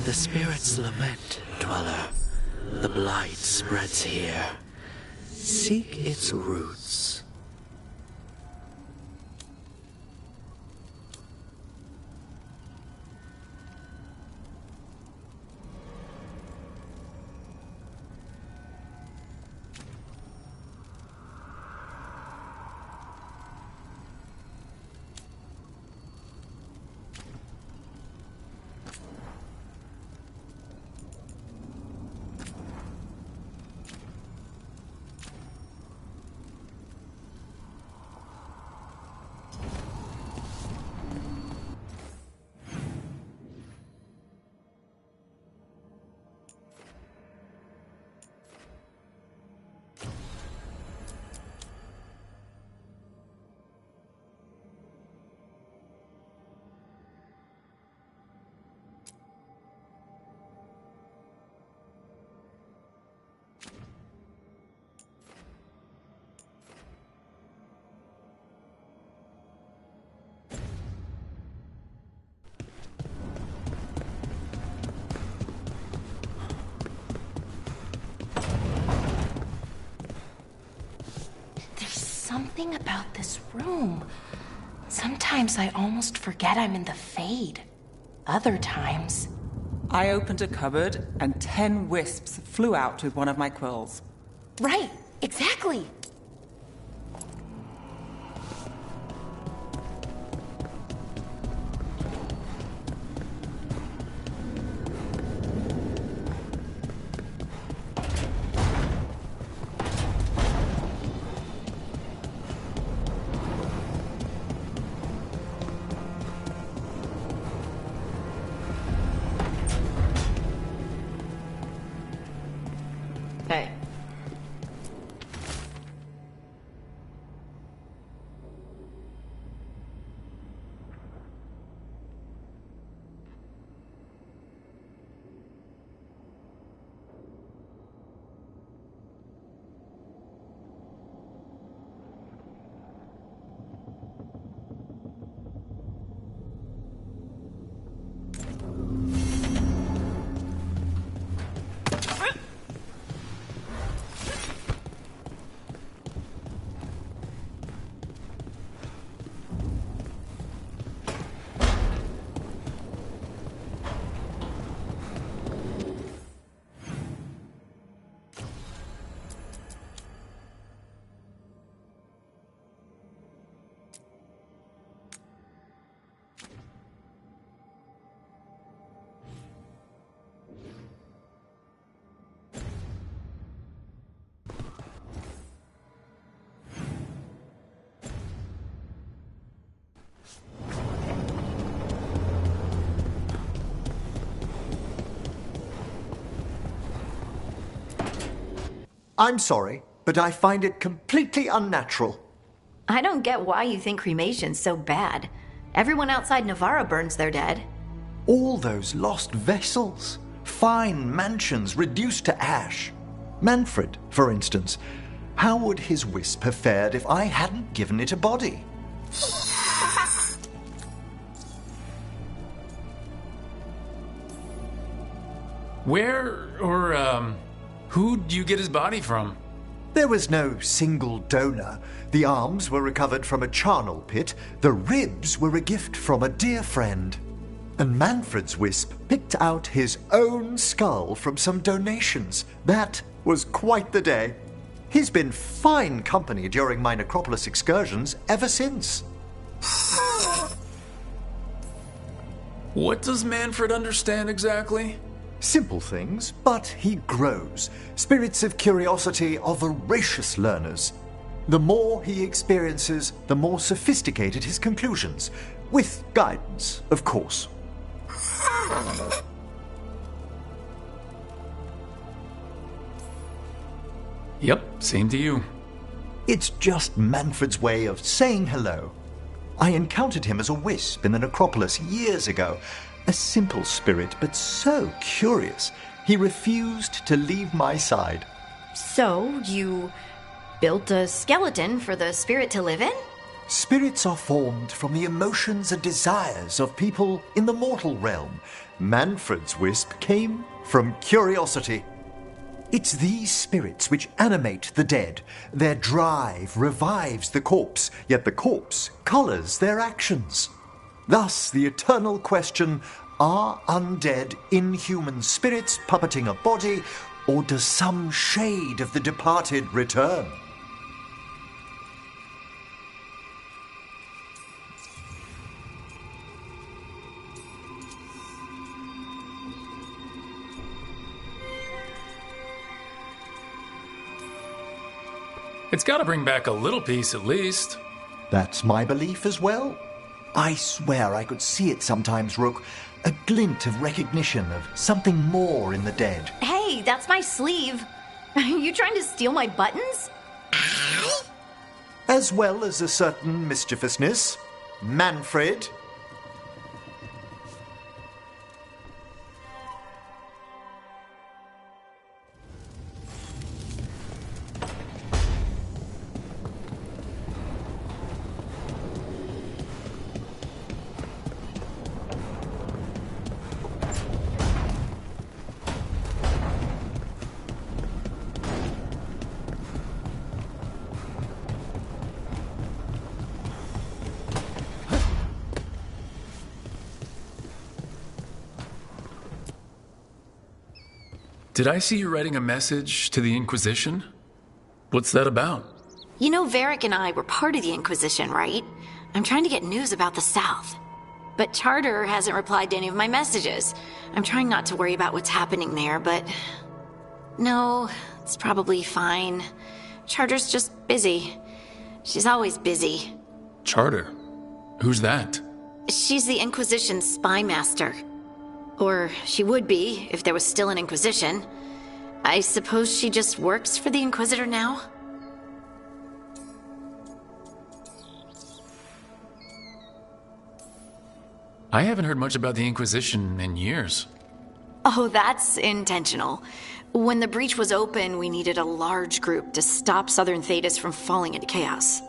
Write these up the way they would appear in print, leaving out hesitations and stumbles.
The spirits lament, dweller. The blight spreads here. Seek its roots. Something about this room. Sometimes I almost forget I'm in the Fade. Other times... I opened a cupboard and 10 wisps flew out with one of my quills. Right, exactly. Hey. I'm sorry, but I find it completely unnatural. I don't get why you think cremation's so bad. Everyone outside Navarra burns their dead. All those lost vessels, fine mansions reduced to ash. Manfred, for instance. How would his wisp have fared if I hadn't given it a body? Who'd you get his body from? There was no single donor. The arms were recovered from a charnel pit. The ribs were a gift from a dear friend. And Manfred's wisp picked out his own skull from some donations. That was quite the day. He's been fine company during my necropolis excursions ever since. What does Manfred understand exactly? Simple things, but he grows. Spirits of curiosity are voracious learners. The more he experiences, the more sophisticated his conclusions. With guidance, of course. Yep, same to you. It's just Manfred's way of saying hello. I encountered him as a wisp in the necropolis years ago. A simple spirit, but so curious. He refused to leave my side. So, you built a skeleton for the spirit to live in? Spirits are formed from the emotions and desires of people in the mortal realm. Manfred's wisp came from curiosity. It's these spirits which animate the dead. Their drive revives the corpse, yet the corpse colours their actions. Thus the eternal question, are undead inhuman spirits puppeting a body, or does some shade of the departed return? It's gotta bring back a little peace at least. That's my belief as well. I swear I could see it sometimes, Rook. A glint of recognition of something more in the dead. Hey, that's my sleeve. Are you trying to steal my buttons? As well as a certain mischievousness. Manfred. Did I see you writing a message to the Inquisition? What's that about? You know, Varric and I were part of the Inquisition, right? I'm trying to get news about the South. But Charter hasn't replied to any of my messages. I'm trying not to worry about what's happening there, but... No, it's probably fine. Charter's just busy. She's always busy. Charter? Who's that? She's the Inquisition's spy master. Or she would be, if there was still an Inquisition. I suppose she just works for the Inquisitor now? I haven't heard much about the Inquisition in years. Oh, that's intentional. When the breach was open, we needed a large group to stop Southern Thedas from falling into chaos.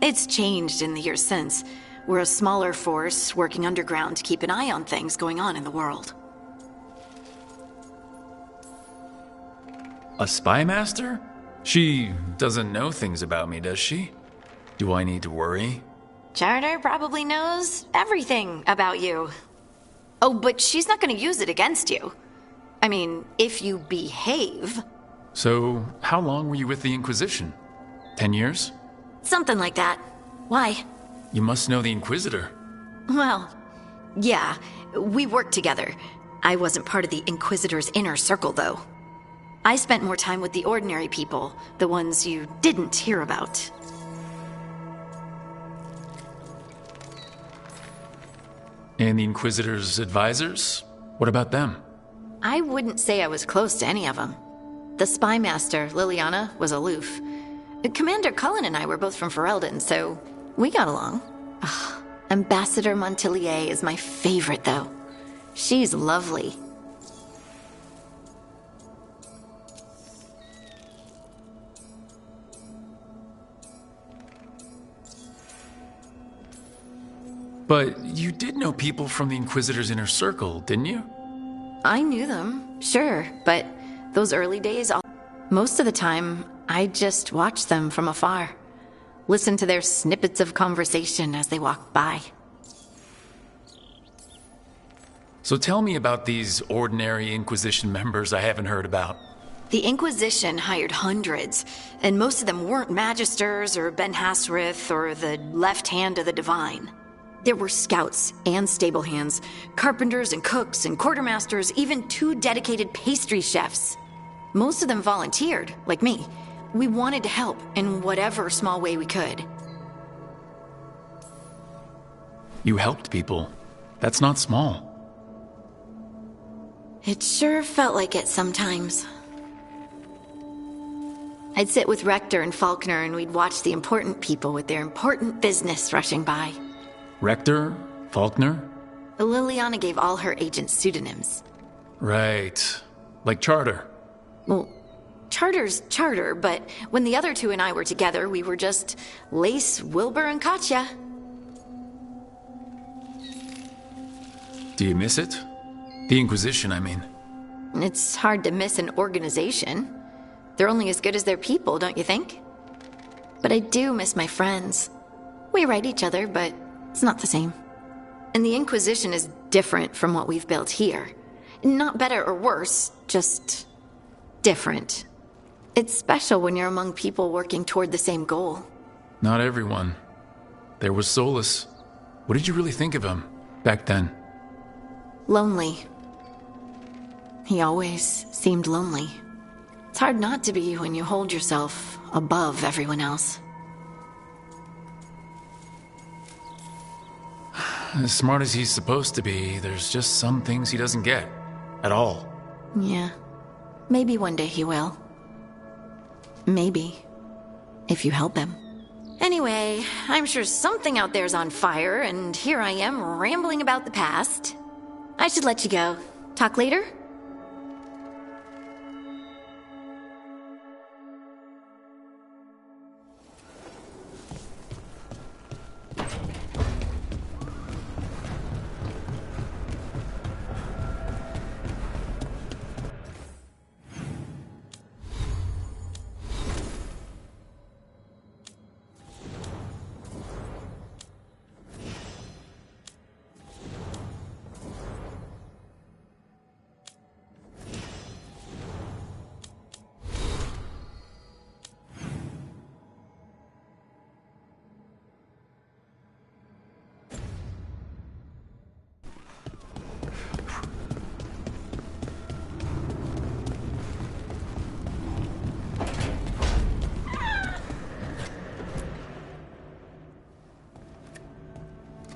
It's changed in the years since. We're a smaller force working underground to keep an eye on things going on in the world. A spy master? She doesn't know things about me, does she? Do I need to worry? Charter probably knows everything about you. Oh, but she's not going to use it against you. I mean, if you behave. So, how long were you with the Inquisition? 10 years? Something like that. Why? You must know the Inquisitor. Well, yeah, we worked together. I wasn't part of the Inquisitor's inner circle, though. I spent more time with the ordinary people, the ones you didn't hear about. And the Inquisitor's advisors? What about them? I wouldn't say I was close to any of them. The spy master, Liliana, was aloof. Commander Cullen and I were both from Ferelden, so we got along. Ugh, Ambassador Montilier is my favorite, though. She's lovely. But you did know people from the Inquisitor's inner circle, didn't you? I knew them, sure, but those early days, most of the time, I just watched them from afar. Listened to their snippets of conversation as they walked by. So tell me about these ordinary Inquisition members I haven't heard about. The Inquisition hired hundreds, and most of them weren't Magisters or Ben Hasrith or the left hand of the Divine. There were scouts and stable hands, carpenters and cooks and quartermasters, even 2 dedicated pastry chefs. Most of them volunteered, like me. We wanted to help in whatever small way we could. You helped people. That's not small. It sure felt like it sometimes. I'd sit with Rector and Faulkner and we'd watch the important people with their important business rushing by. Rector? Faulkner? Liliana gave all her agents pseudonyms. Right. Like Charter. Well, Charter's Charter, but when the other 2 and I were together, we were just Lace, Wilbur, and Katya. Do you miss it? The Inquisition, I mean. It's hard to miss an organization. They're only as good as their people, don't you think? But I do miss my friends. We write each other, but it's not the same. And the Inquisition is different from what we've built here. Not better or worse, just different. It's special when you're among people working toward the same goal. Not everyone. There was Solus. What did you really think of him back then? Lonely. He always seemed lonely. It's hard not to be when you hold yourself above everyone else. As smart as he's supposed to be, there's just some things he doesn't get. At all. Yeah. Maybe one day he will. Maybe. If you help him. Anyway, I'm sure something out there's on fire, and here I am rambling about the past. I should let you go. Talk later?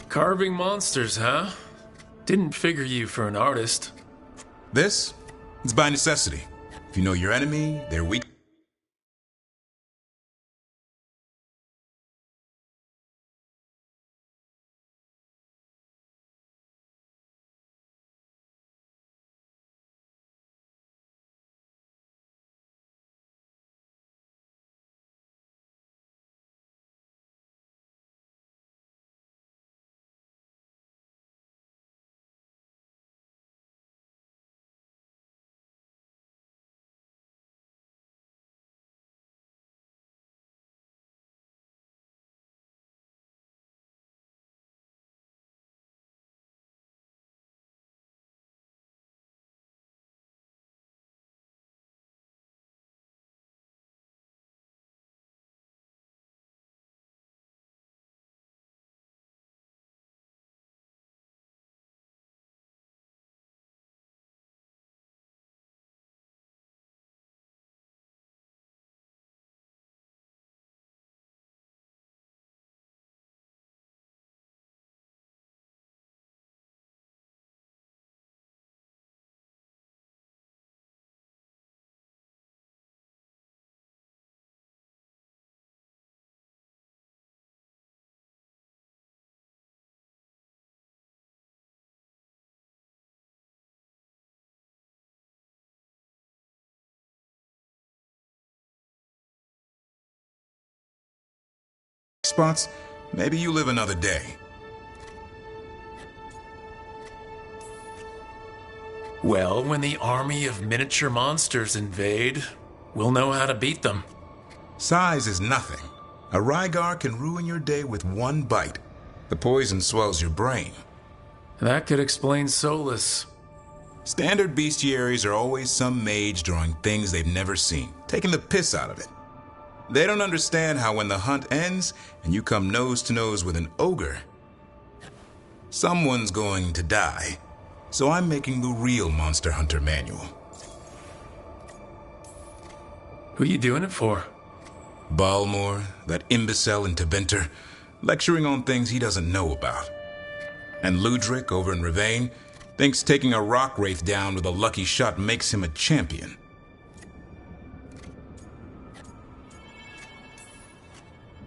Carving monsters, huh? Didn't figure you for an artist. This? It's by necessity. If you know your enemy, their weak... spots, maybe you live another day. Well, when the army of miniature monsters invade, we'll know how to beat them. Size is nothing. A Rygar can ruin your day with one bite. The poison swells your brain. That could explain Solus. Standard bestiaries are always some mage drawing things they've never seen, taking the piss out of it. They don't understand how when the hunt ends and you come nose to nose with an ogre, someone's going to die. So I'm making the real Monster Hunter manual. Who you doing it for? Balmor, that imbecile in Teventer, lecturing on things he doesn't know about. And Ludric over in Ravane thinks taking a rock wraith down with a lucky shot makes him a champion.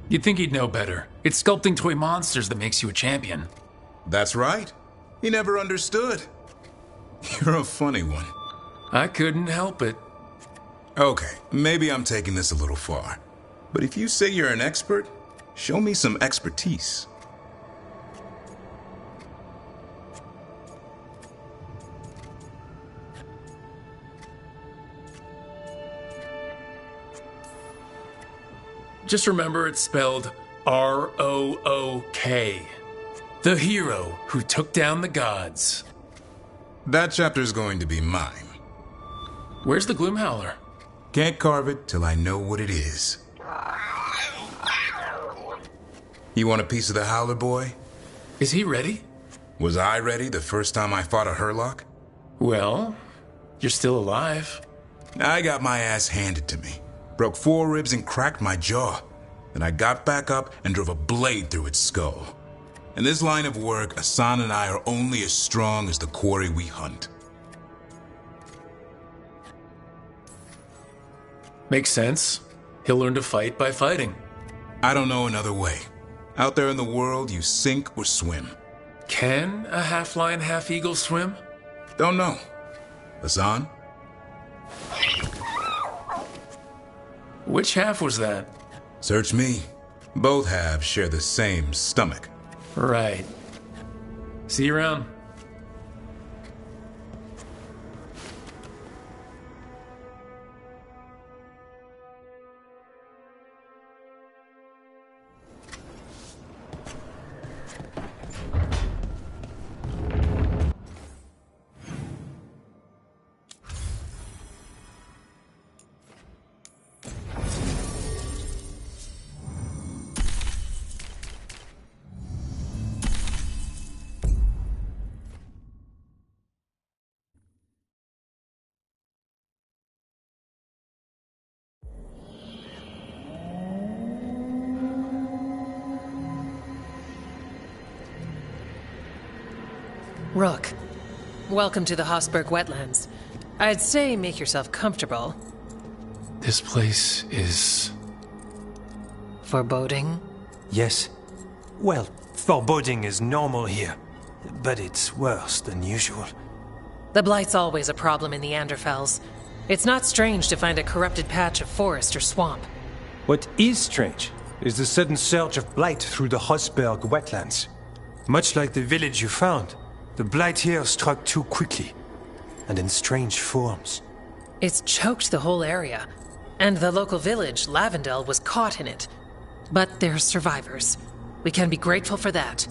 You'd think he'd know better. It's sculpting toy monsters that makes you a champion. That's right. He never understood. You're a funny one. I couldn't help it. Okay, maybe I'm taking this a little far. But if you say you're an expert, show me some expertise. Just remember it's spelled R-O-O-K. The hero who took down the gods. That chapter's going to be mine. Where's the Gloomhowler? Can't carve it till I know what it is. You want a piece of the Howler, boy? Is he ready? Was I ready the first time I fought a Hurlock? Well, you're still alive. I got my ass handed to me. Broke 4 ribs and cracked my jaw. Then I got back up and drove a blade through its skull. In this line of work, Hassan and I are only as strong as the quarry we hunt. Makes sense. He'll learn to fight by fighting. I don't know another way. Out there in the world, you sink or swim. Can a half-lion, half-eagle swim? Don't know. Hassan? Which half was that? Search me. Both halves share the same stomach. Right. See you around. Rook, welcome to the Hosberg wetlands. I'd say make yourself comfortable. This place is... Foreboding? Yes. Well, foreboding is normal here, but it's worse than usual. The Blight's always a problem in the Anderfels. It's not strange to find a corrupted patch of forest or swamp. What is strange is the sudden surge of blight through the Hosberg wetlands. Much like the village you found, the blight here struck too quickly, and in strange forms. It's choked the whole area, and the local village, Lavendel, was caught in it. But they're survivors. We can be grateful for that.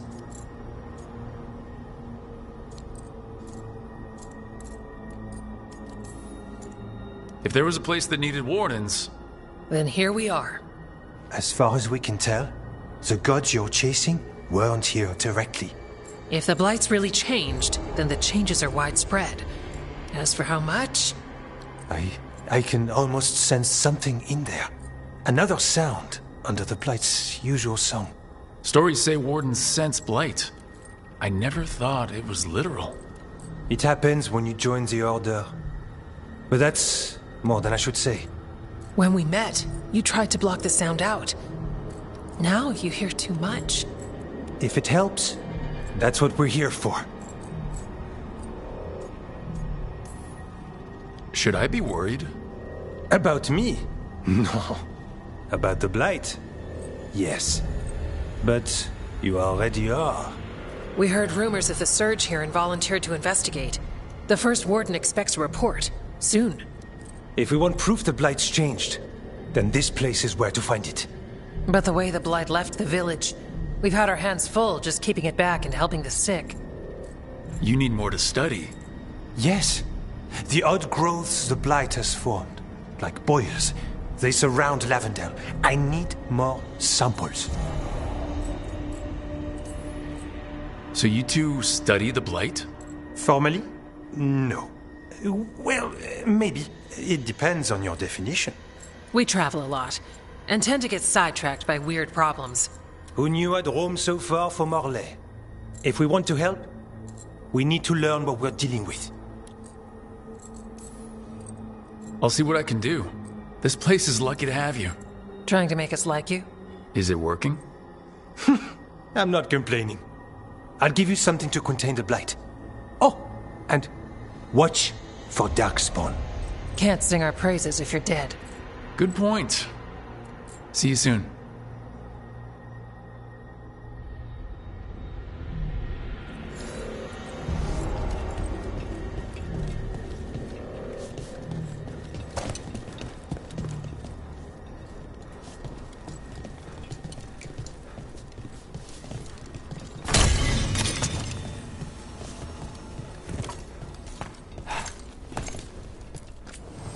If there was a place that needed wardens... Then here we are. As far as we can tell, the gods you're chasing weren't here directly. If the Blight's really changed, then the changes are widespread. As for how much... I can almost sense something in there. Another sound under the Blight's usual song. Stories say wardens sense blight. I never thought it was literal. It happens when you join the Order. But that's more than I should say. When we met, you tried to block the sound out. Now you hear too much. If it helps, that's what we're here for. Should I be worried? About me? No. About the Blight? Yes. But you already are. We heard rumors of the surge here and volunteered to investigate. The first warden expects a report. Soon. If we want proof the Blight's changed, then this place is where to find it. But the way the Blight left the village, we've had our hands full just keeping it back and helping the sick. You need more to study. Yes. The odd growths the Blight has formed, like boils, they surround Lavendel. I need more samples. So you two study the blight? Formally? No. Well, maybe. It depends on your definition. We travel a lot, and tend to get sidetracked by weird problems. Who knew I'd roam so far for Morlaix? If we want to help, we need to learn what we're dealing with. I'll see what I can do. This place is lucky to have you. Trying to make us like you? Is it working? I'm not complaining. I'll give you something to contain the blight. Oh, and watch for Darkspawn. Can't sing our praises if you're dead. Good point. See you soon.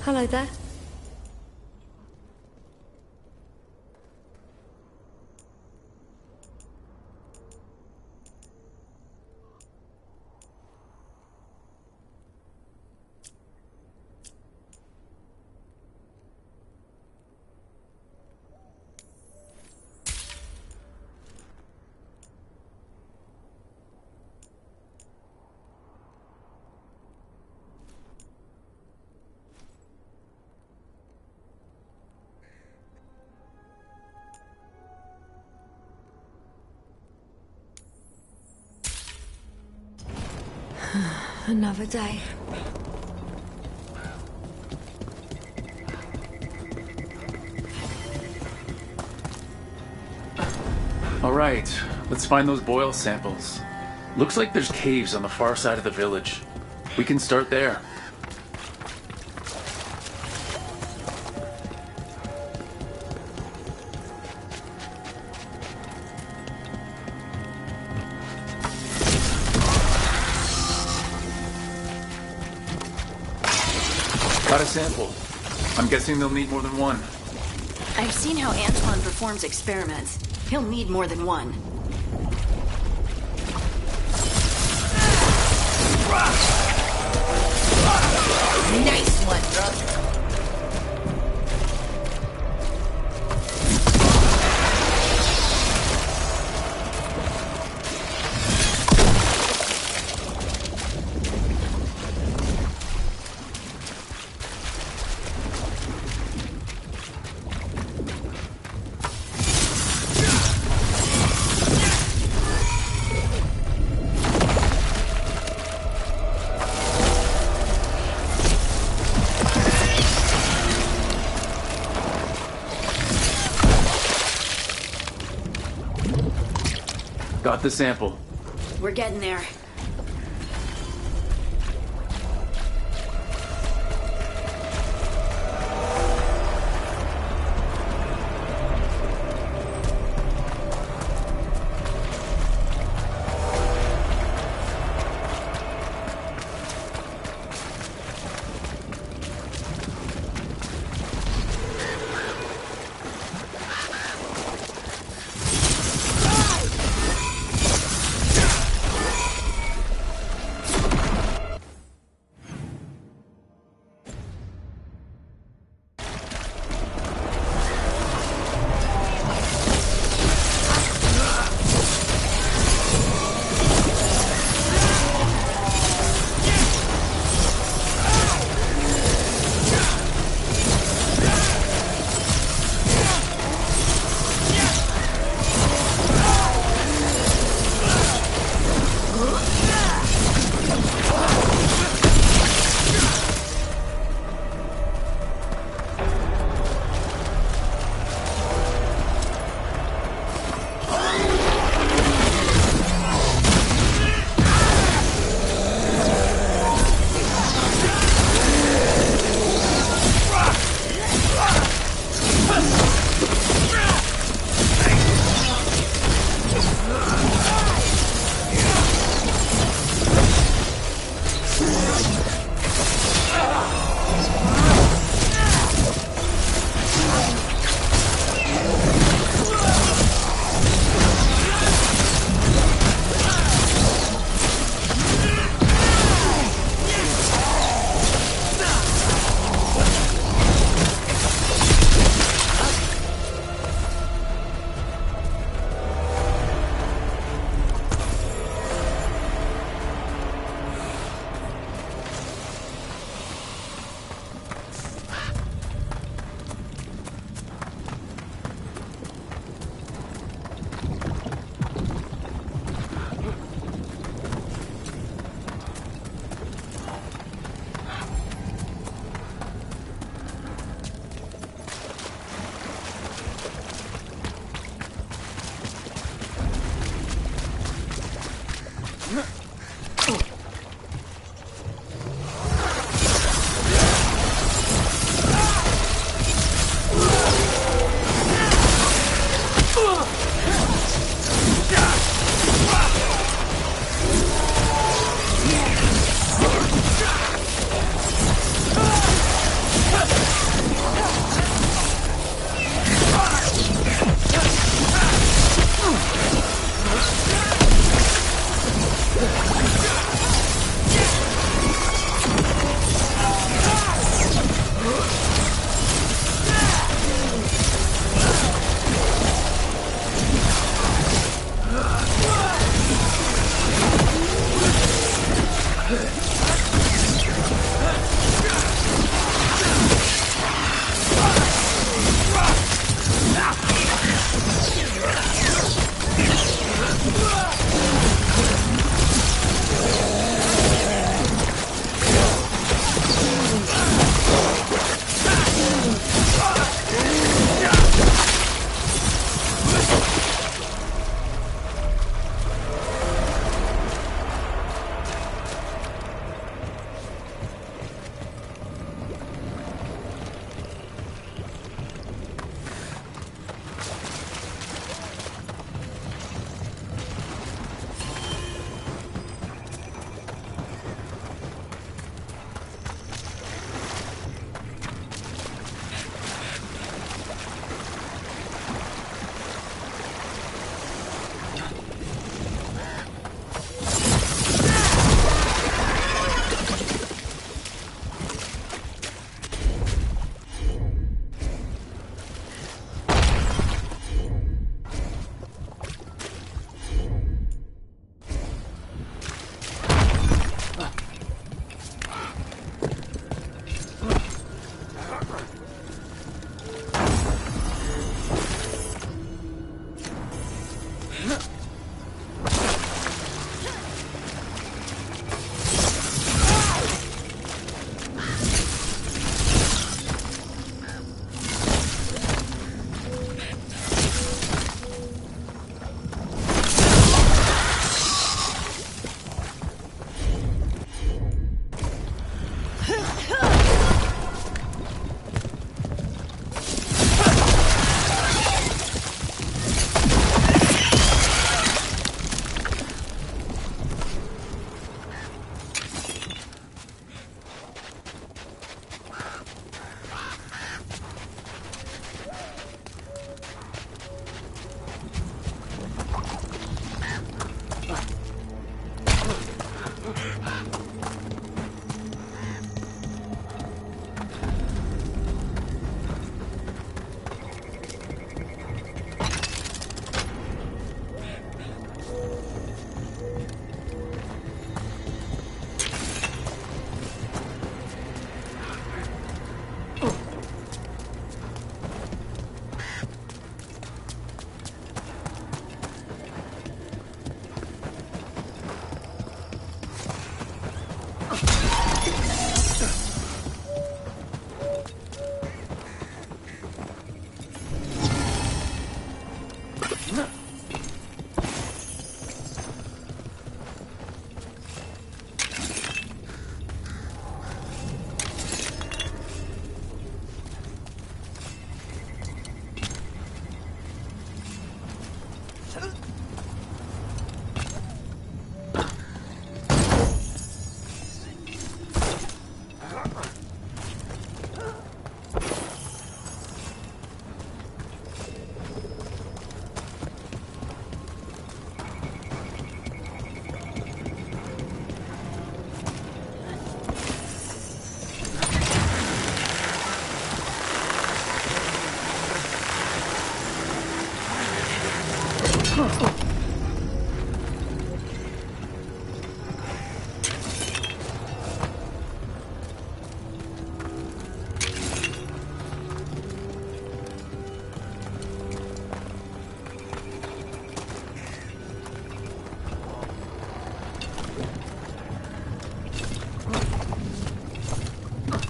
Hello there. Another day. All right, let's find those boil samples. Looks like there's caves on the far side of the village. We can start there. Got a sample. I'm guessing they'll need more than one. I've seen how Antoine performs experiments. He'll need more than one. Nice one. Got the sample. We're getting there.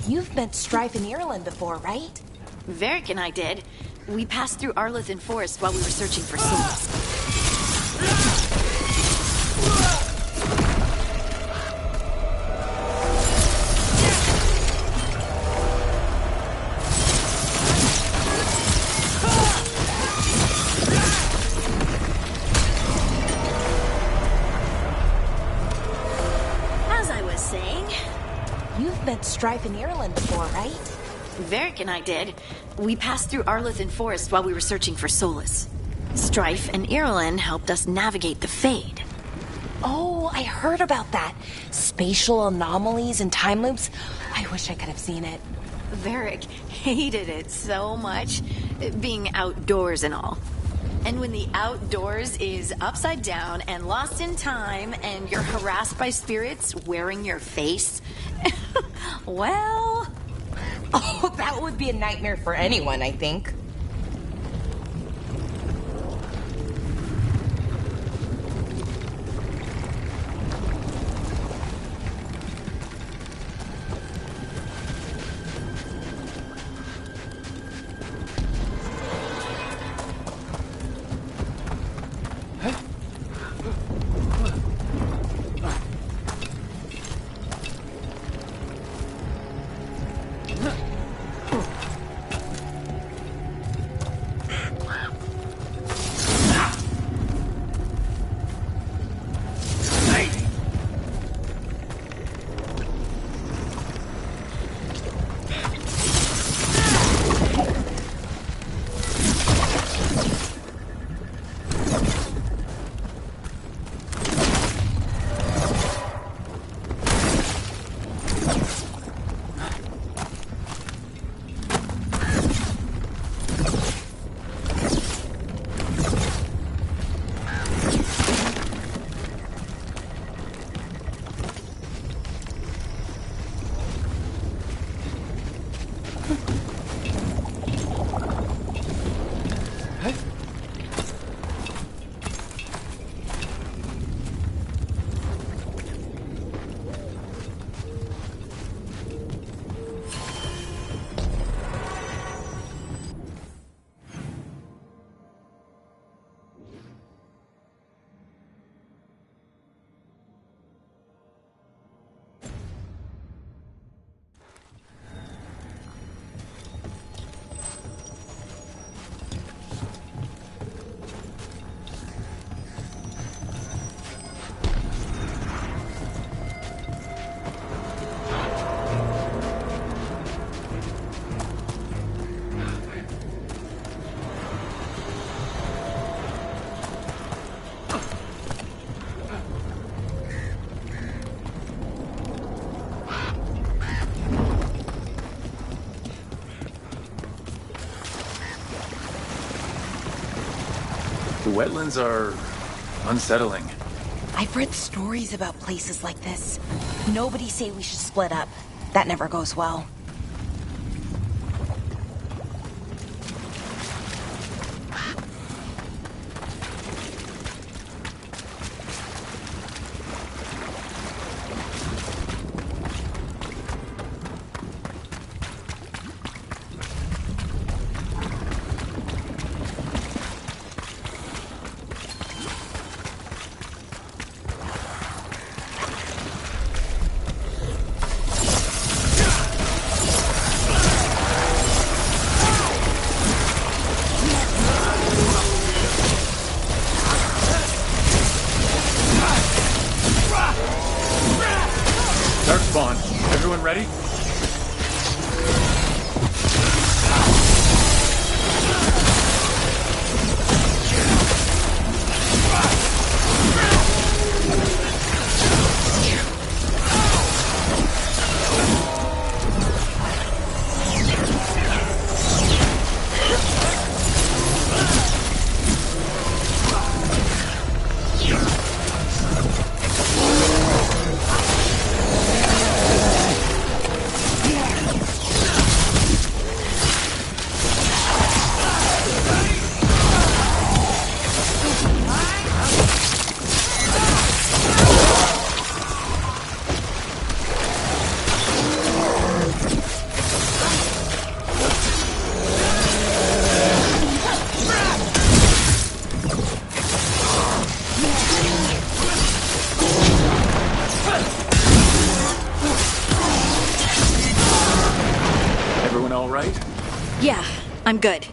You've been to Strife in Ireland before, right? Varric and I did. We passed through Arlethan Forest while we were searching for souls. You've been to Strife in Ireland before, right? Varric and I did. We passed through Arlethan Forest while we were searching for Solus. Strife and Ireland helped us navigate the Fade. Oh, I heard about that. Spatial anomalies and time loops. I wish I could have seen it. Varric hated it so much, being outdoors and all. And when the outdoors is upside down and lost in time and you're harassed by spirits wearing your face, well... Oh, that would be a nightmare for anyone, I think. The wetlands are unsettling. I've read stories about places like this. Nobody say we should split up. That never goes well. Everyone all right? Yeah, I'm good.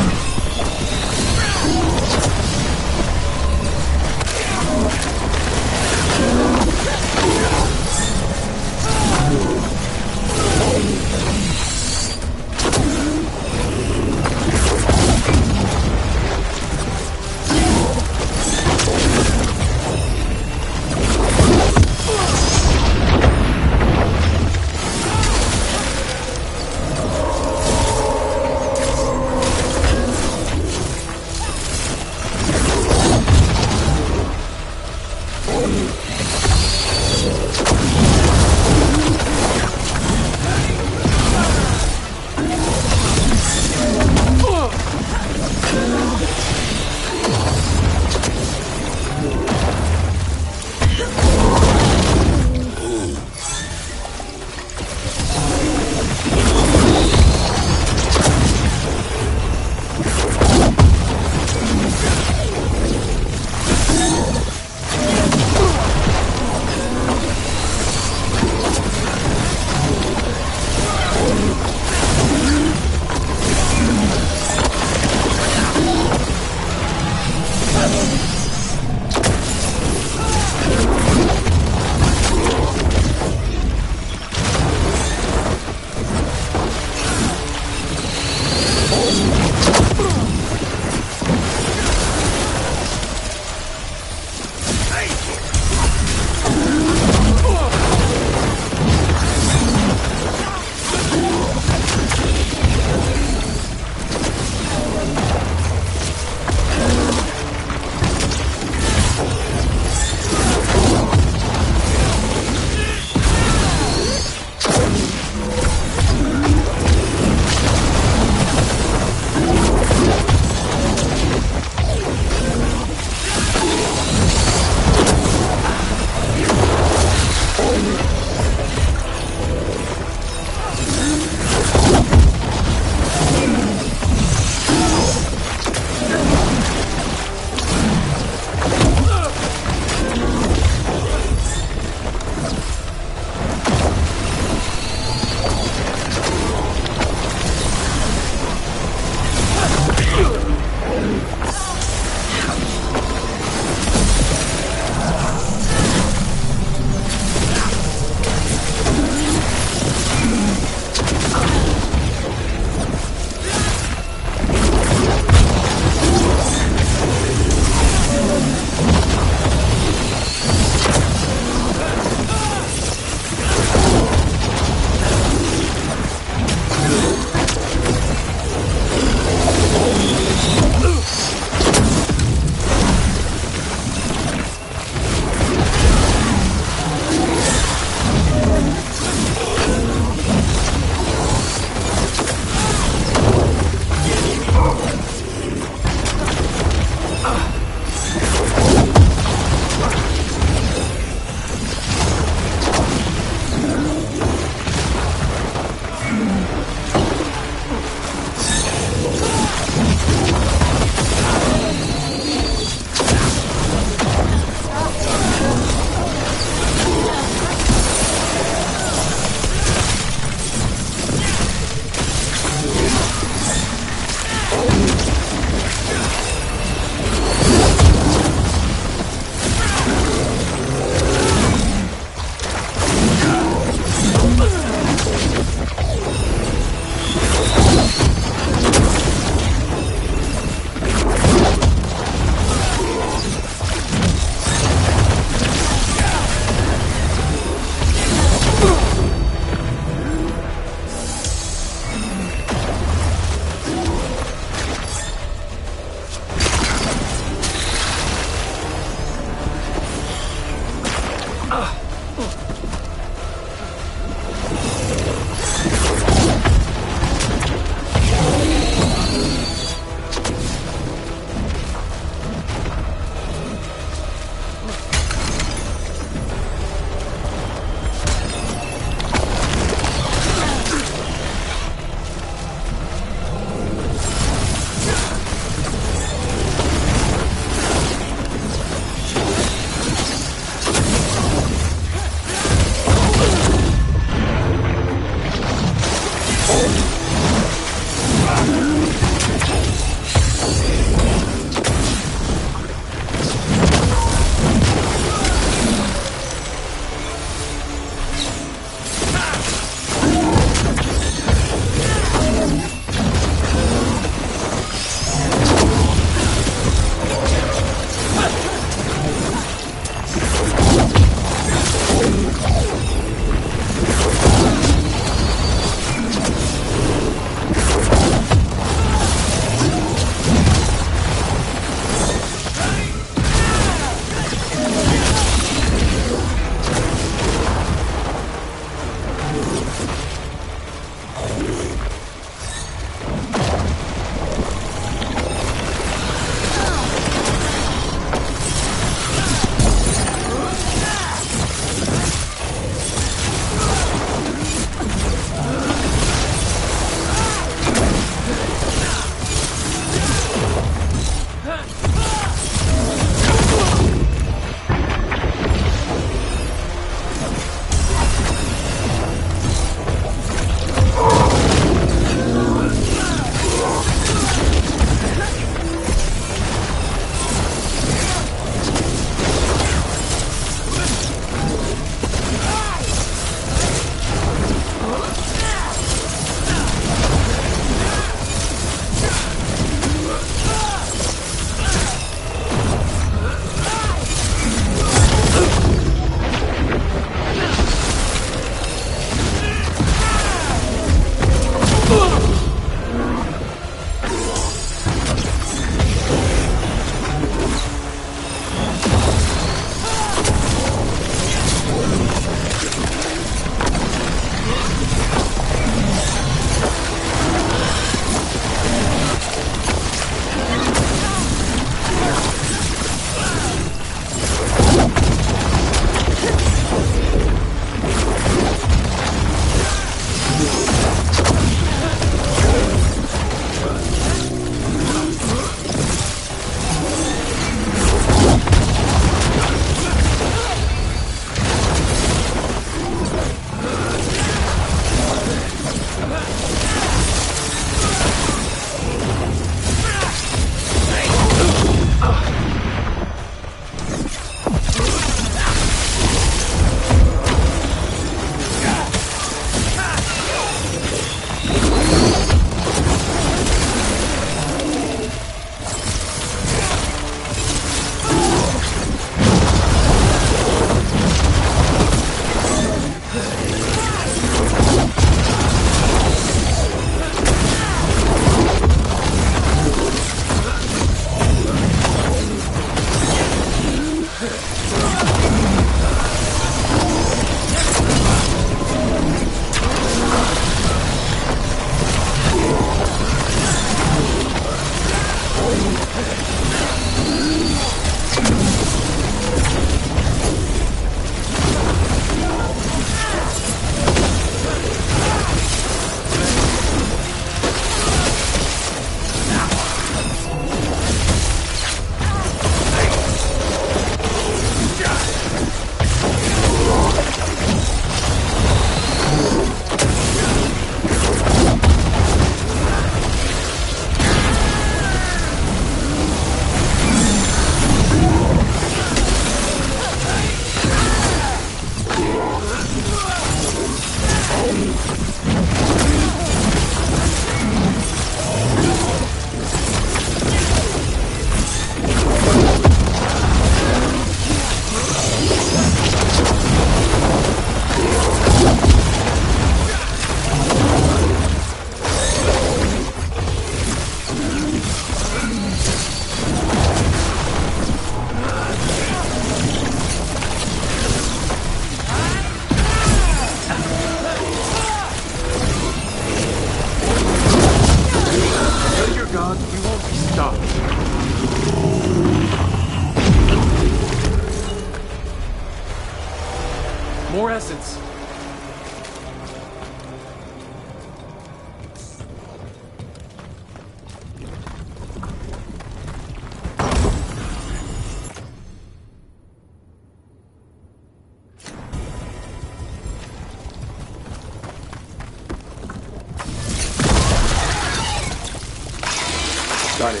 Got it.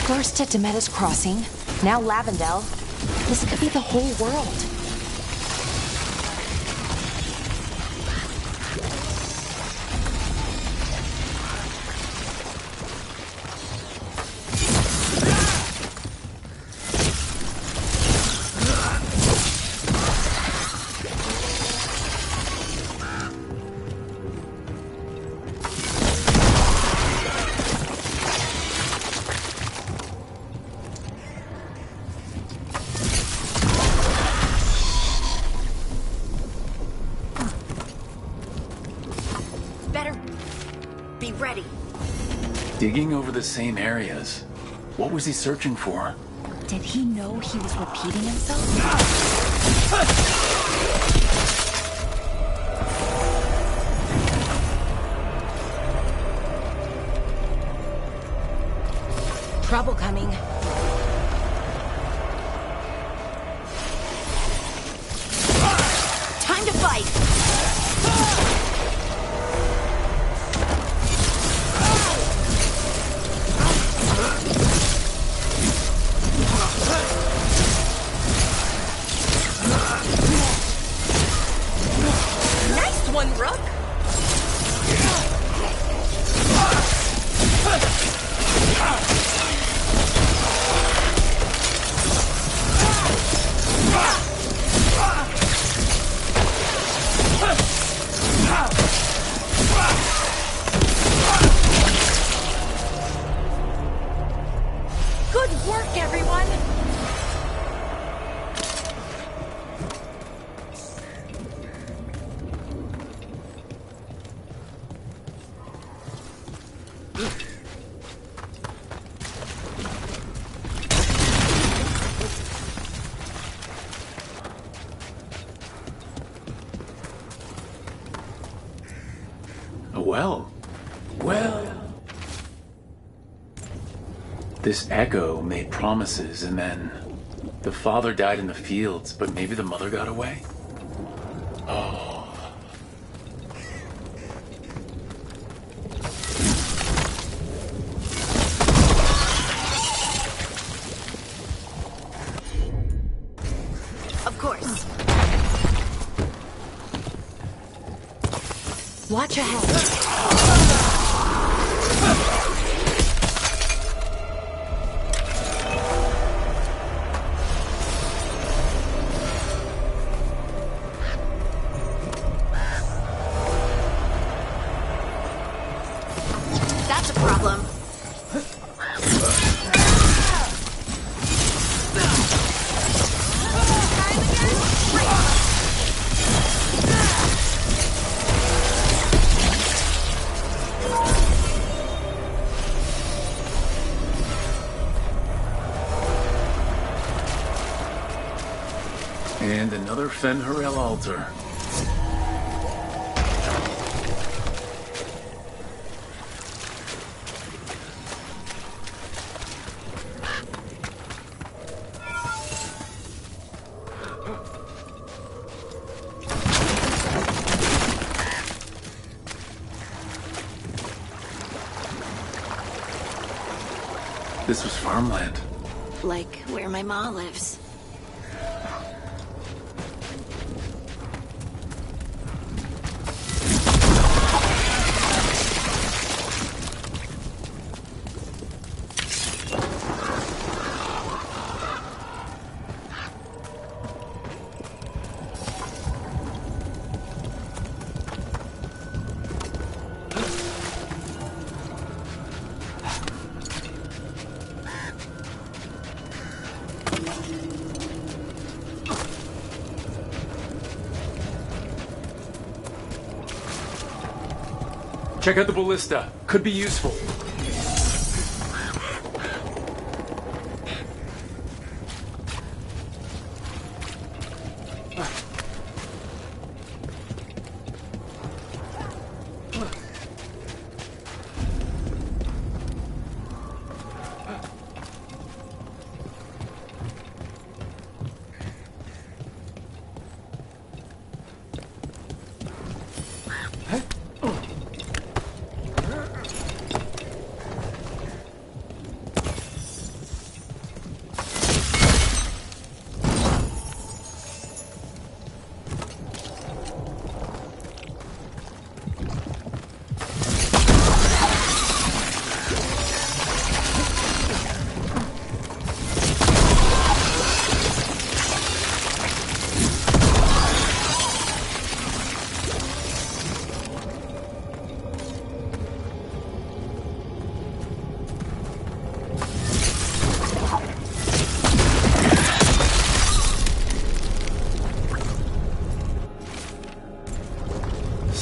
First at Demetta's Crossing, now Lavendel. This could be the whole world. Be ready. Digging over the same areas. What was he searching for? Did he know he was repeating himself? Trouble coming. Time to fight! Nice one, Rook! Good work, everyone! Well. This echo made promises, and then the father died in the fields, but maybe the mother got away? Oh. Of course. Watch ahead. That's a problem. And another Fen'Harel altar. This was farmland. Like where my ma lives. Check out the ballista. Could be useful.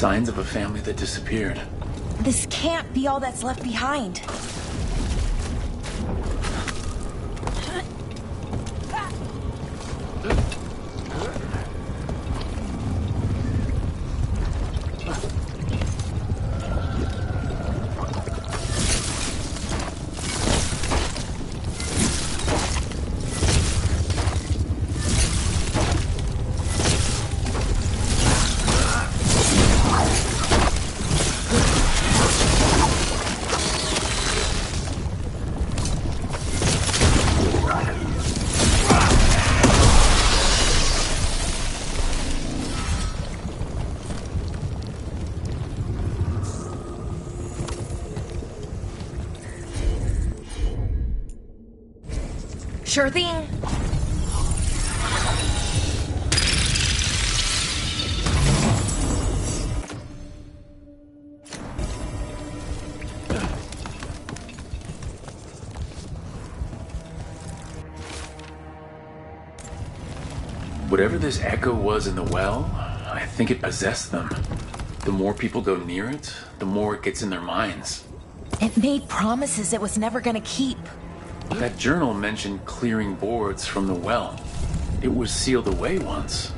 Signs of a family that disappeared. This can't be all that's left behind. Sure thing. Whatever this echo was in the well, I think it possessed them. The more people go near it, the more it gets in their minds. It made promises it was never gonna keep. That journal mentioned clearing boards from the well. It was sealed away once.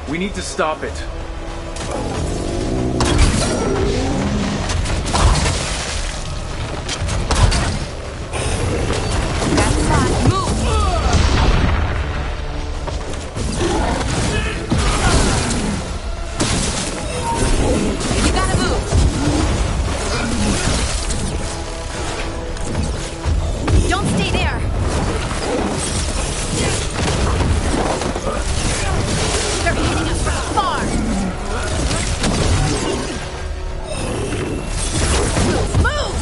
We need to stop it. That's fine. Move! You gotta move! Don't stay there! They're hitting us from afar! Move! Move!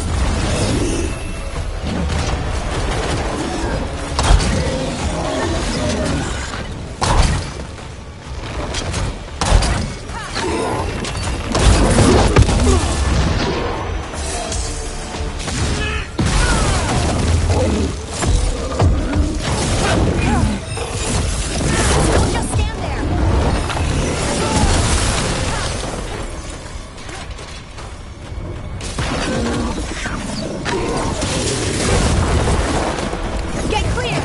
Don't just stand there! Get clear!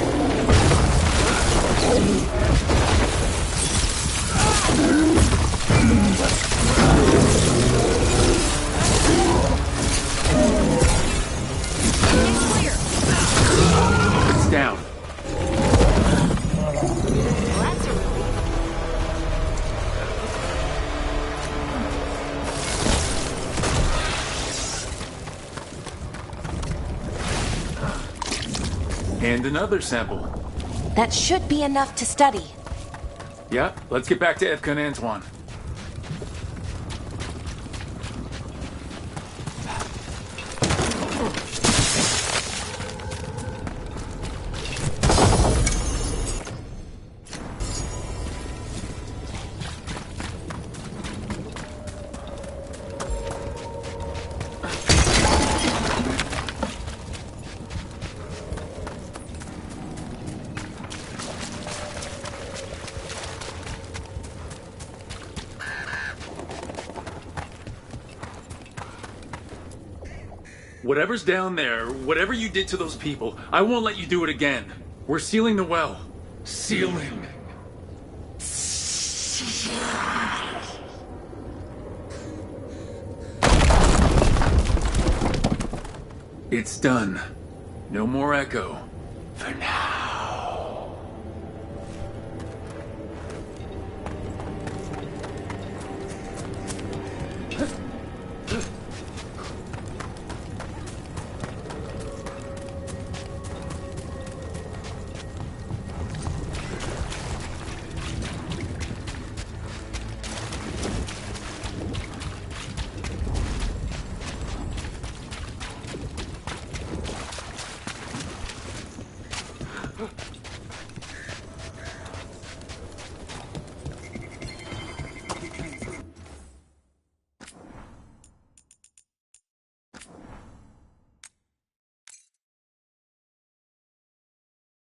Get clear! It's down. Well, that's a relief. And another sample. That should be enough to study. Yeah, let's get back to Evka and Antoine. Whatever's down there, whatever you did to those people, I won't let you do it again. We're sealing the well. Sealing. It's done. No more echo. For now.